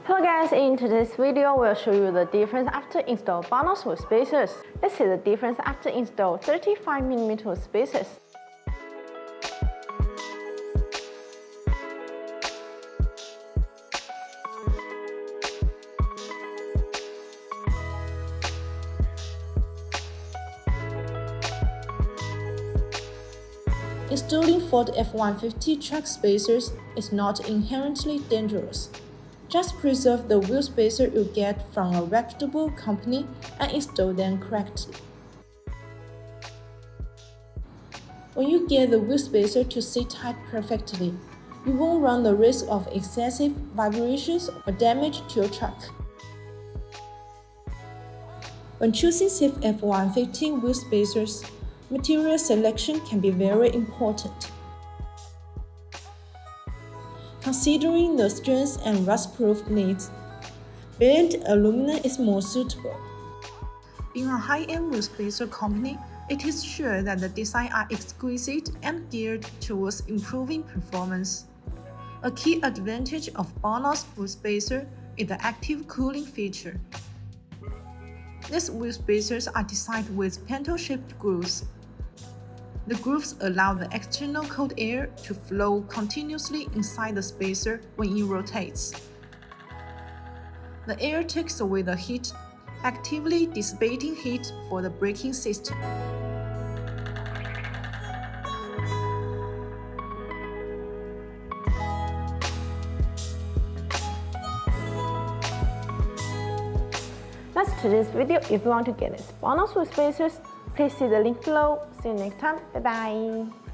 Hello guys, in today's video we'll show you the difference after install BONOSS wheel spacers. Let's see the difference after install 35mm wheel spacers. Installing Ford F150 truck spacers is not inherently dangerous. Just preserve the wheel spacer you get from a reputable company and install them correctly. When you get the wheel spacer to sit tight perfectly, you won't run the risk of excessive vibrations or damage to your truck. When choosing safe F150 wheel spacers, material selection can be very important. Considering the strength and rust-proof needs, brilliant aluminum is more suitable. Being a high-end wheel spacer company, it is sure that the designs are exquisite and geared towards improving performance. A key advantage of BONOSS wheel spacer is the active cooling feature. These wheel spacers are designed with pintle-shaped grooves. The grooves allow the external cold air to flow continuously inside the spacer when it rotates. The air takes away the heat, actively dissipating heat for the braking system. That's today's video. If you want to get this BONOSS wheel spacers, please see the link below. See you next time. Bye bye.